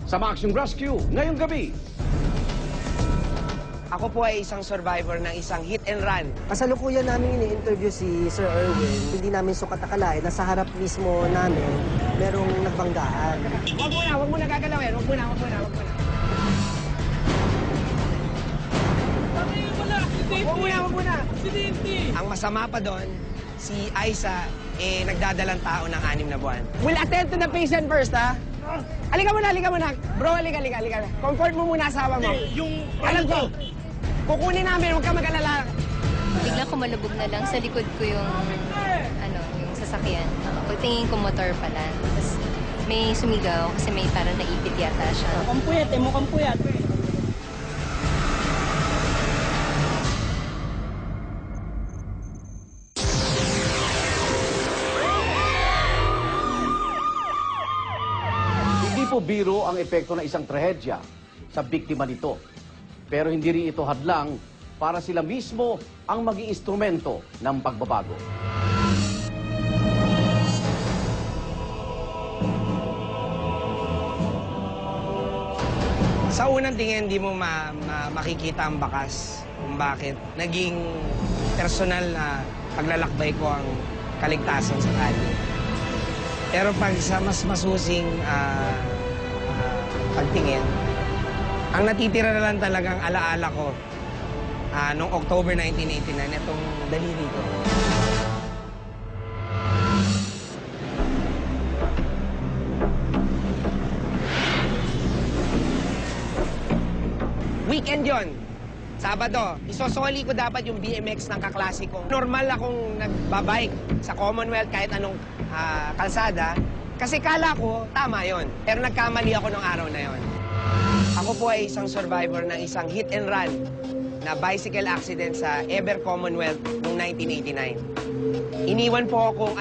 sa Maximum Rescue ngayong gabi. Ako po ay isang survivor ng isang hit and run. Kasalukuyan namin ini-interview si Sir Erwin. Hindi namin sukat akalain na sa harap mismo namin merong nagbanggaan. Wag muna gagalawin. Wag muna. Wag muna. Ang masama pa doon, si Aiza, nagdadalang tao ng 6 na buwan. We'll attend to the patient first, ha? Halika muna. Bro, halika. Comfort mo muna asawa mo. Alam ko, kukunin namin, huwag ka mag-alala. Bigla kumalubog na lang sa likod ko yung sasakyan. Pagtingin ko motor pala. Tapos may sumigaw kasi may parang naipit yata siya. Mukhang puyat. Hindi po biro ang epekto ng isang trahedya sa biktima nito. Pero hindi rin ito hadlang para sila mismo ang maging instrumento ng pagbabago. Sa unang tingin, hindi mo makikita ang bakas kung bakit naging personal na paglalakbay ko ang kaligtasan sa kalye. Pero pag sa mas masusing pagtingin, ang natitira na lang talagang alaala ko noong October 1989, itong daliri ko. Weekend yon, Sabado. Isosoli ko dapat yung BMX ng kaklase ko. Normal akong nagbabike sa Commonwealth kahit anong kalsada. Kasi kala ko, tama yon. Pero nagkamali ako nung araw na yon. Ako po ay isang survivor ng isang hit and run na bicycle accident sa Ever Commonwealth noong 1989. Iniwan po akong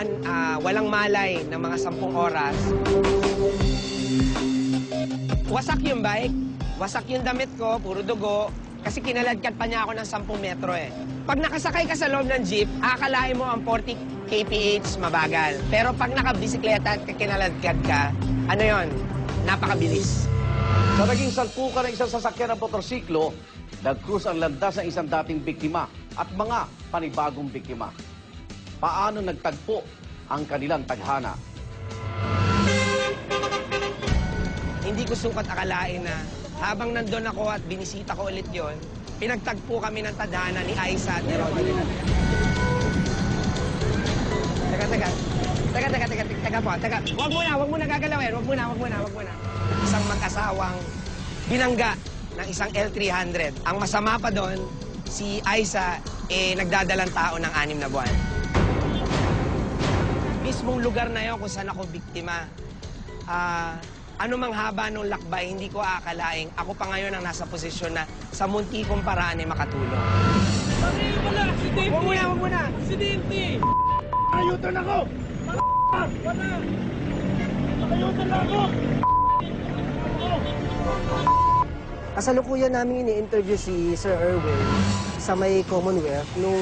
walang malay ng mga 10 oras. Wasak yung bike, wasak yung damit ko, puro dugo, kasi kinaladkad pa niya ako ng 10 metro eh. Pag nakasakay ka sa loob ng jeep, akalain mo ang 40 kph mabagal. Pero pag nakabisikleta at kinaladkad ka, ano yon? Napakabilis. Sa naging salpukan ng isang sasakyan ng motorsiklo, nag-cruise ang landas ng isang dating biktima at mga panibagong biktima. Paano nagtagpo ang kanilang tadhana? Hindi ko sukat akalain na habang nandun ako at binisita ko ulit yon, pinagtagpo kami ng tadhana ni Aiza at ni Rodney. Teka. Wag muna gagalawin. Wag muna. Isang mag-asawang binangga ng isang L300. Ang masama pa doon, si Aiza, nagdadalang tao ng 6 na buwan. Mismong lugar na yun kung saan ako biktima. Ano mang haba nung lakbay, hindi ko aakalaing ako pa ngayon ang nasa posisyon na sa munti kong paraan ay makatulong. Wag muna! Aksidente! Ayutan ako! Wala! Ayutan ako! Kasalukuyan namin ini-interview si Sir Erwin sa may Commonwealth. Nung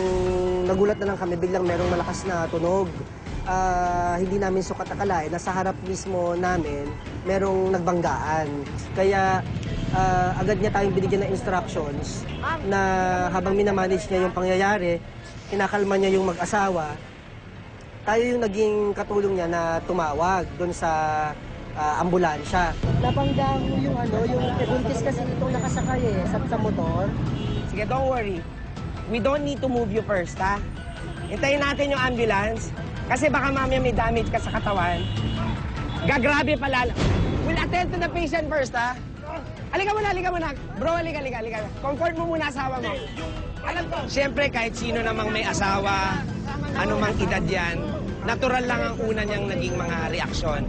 nagulat na lang kami, biglang merong malakas na tunog. Hindi namin sukat akalain na sa harap mismo namin merong nagbanggaan. Kaya agad niya tayong binigyan ng instructions na habang minamanage niya yung pangyayari, kinakalma niya yung mag-asawa. Tayo yung naging katulong niya na tumawag doon sa ambulansya. Nabangga yung buntis kasi itong nakasakay sa motor. Sige, don't worry. We don't need to move you first, ha? Hintayin natin yung ambulance. Kasi baka mamaya may damage ka sa katawan. Gagrabe pala. We'll attend to the patient first, ha? Halika muna. Bro, halika. Comfort mo muna asawa mo. Alam ko, siyempre kahit sino namang may asawa, anumang edad yan, natural lang ang una niyang naging mga reaksyon.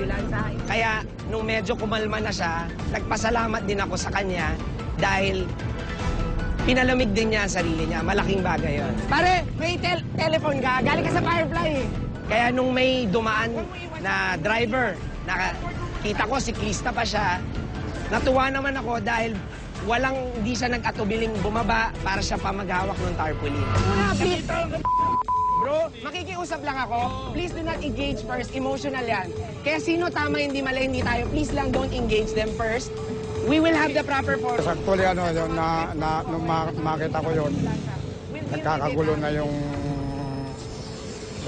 Kaya nung medyo kumalma na siya, nagpasalamat din ako sa kanya dahil pinalamig din niya ang sarili niya. Malaking bagay yon. Pare, may telephone ka. Galing ka sa Firefly eh. Kaya nung may dumaan na driver, nakita ko siklista pa siya, natuwa naman ako dahil hindi siya nag-atubiling bumaba para siya pa maghawak ng tarpaulin. Bro, makikiusap lang ako. Please do not engage first. Emotional yan. Kaya sino tama, hindi mali, hindi tayo. Please lang don't engage them first. We will have the proper forum. Actually, yun, nung makita ko yun, nagkakagulo na yung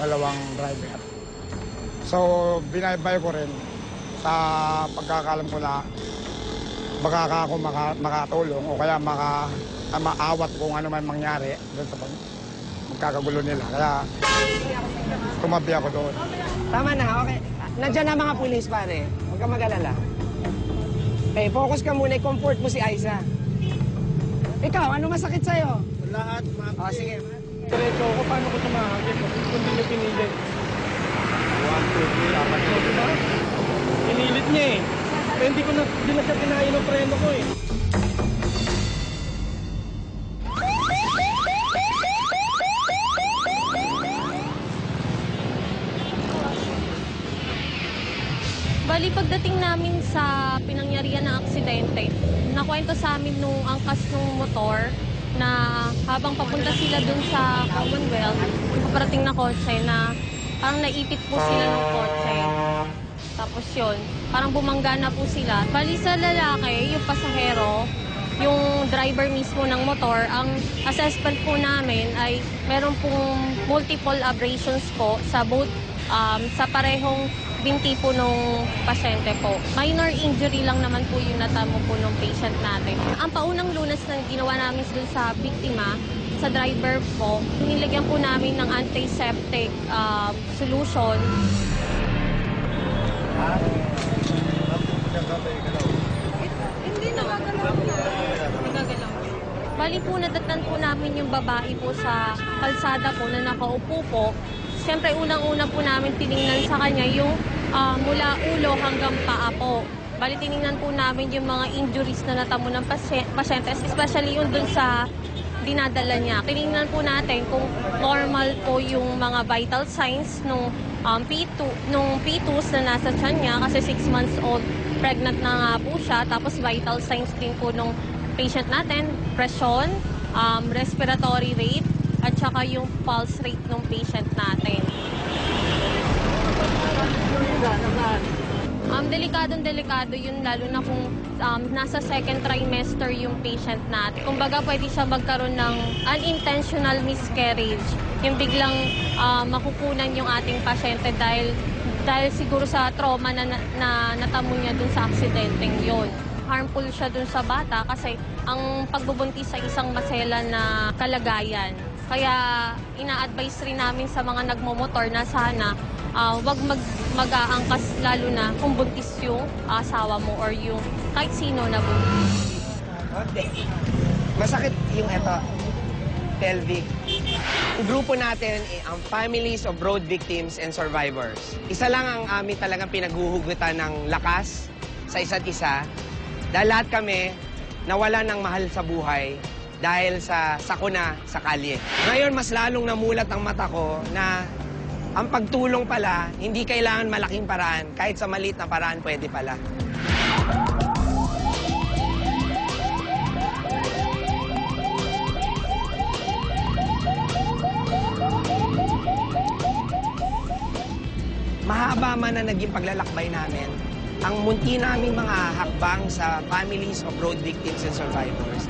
dalawang driver. So, binaybay ko rin sa pagkakalam ko na baka ako makatulong o kaya maawat kung ano man mangyari doon sa magkakagulo nila. Kaya tumabi ako doon. Tama na, okay. Nandiyan na mga pulis, pare. Huwag kang mag-alala. Okay, focus ka muna. I-comfort mo si Aiza. Ikaw, ano masakit sa'yo? Lahat, O, sige. Diretso ako, paano ko tumahagin? Kung hindi niya pinilit. 1, 2, 3, 4, 5. Pinilit niya eh. Pero hindi na siya tinayin ng preno ko eh. Bali, pagdating namin sa pinangyarihan ng aksidente, nakwento sa amin nung angkas nung motor na habang papunta sila dun sa Commonwealth, yung paparating na kotse na parang naipit po sila ng kotse. Tapos yun, parang bumangga na po sila. Bali sa lalaki, yung pasahero, yung driver mismo ng motor, ang assessment po namin ay meron pong multiple abrasions po sa both, sa parehong binti po nung pasyente po. Minor injury lang naman po yung natamo po nung patient natin. Ang paunang lunas na ginawa namin dun sa biktima, sa driver po, nilagyan po namin ng antiseptic solution. Hindi nagagalaw. Nagagalaw. Bali po, nadatnan po namin yung babae po sa kalsada po na nakaupo po. Siyempre, unang-una po namin tiningnan sa kanya yung mula ulo hanggang paa po. Bali, tiningnan po namin yung mga injuries na natamo ng pasyente, especially yung dun sa dinadala niya. Tiningnan po natin kung normal po yung mga vital signs nung fetus na nasa tiyan niya kasi 6 months old, pregnant na nga po siya. Tapos vital signs din po nung patient natin, presyon, respiratory rate, at saka yung pulse rate ng patient natin. Delikado yun lalo na kung nasa second trimester yung patient natin. Kumbaga pwede siya magkaroon ng unintentional miscarriage. Yung biglang makukunan yung ating pasyente dahil siguro sa trauma na natamo niya dun sa aksidenteng yon. Harmful siya dun sa bata kasi ang pagbubuntis sa isang masela na kalagayan. Kaya ina-advise rin namin sa mga nagmomotor na sana wag mag-aangkas lalo na kung buntis yung asawa mo or yung kahit sino na buntis. Masakit yung eto, pelvic. Ang grupo natin, ang families of road victims and survivors. Isa lang ang amin talagang pinaghuhugutan ng lakas sa isa't isa. Dahil lahat kami nawala ng mahal sa buhay dahil sa sakuna sa kalye. Ngayon, mas lalong namulat ang mata ko na ang pagtulong pala, hindi kailangan malaking paraan. Kahit sa maliit na paraan, pwede pala. Mahaba man na naging paglalakbay namin, ang munti naming mga hakbang sa families of road victims and survivors,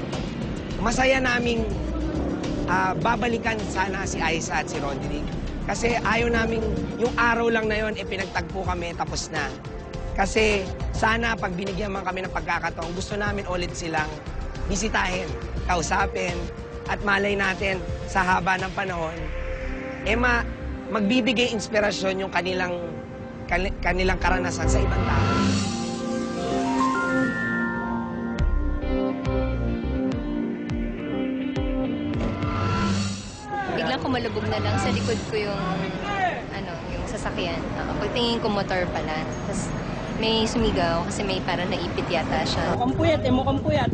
masaya naming babalikan sana si Aiza at si Roderick. Kasi ayaw namin, yung araw lang na yon, pinagtagpo kami, tapos na. Kasi sana pag binigyan man kami ng pagkakataon, gusto namin ulit silang bisitahin, kausapin, at malay natin sa haba ng panahon, magbibigay inspirasyon yung kanilang karanasan sa ibang tao. Biglang kumalubog na lang sa likod ko yung sasakyan. Pagtingin ko motor pala. Tapos may sumigaw kasi may parang naipit yata siya. Mukhang puyat.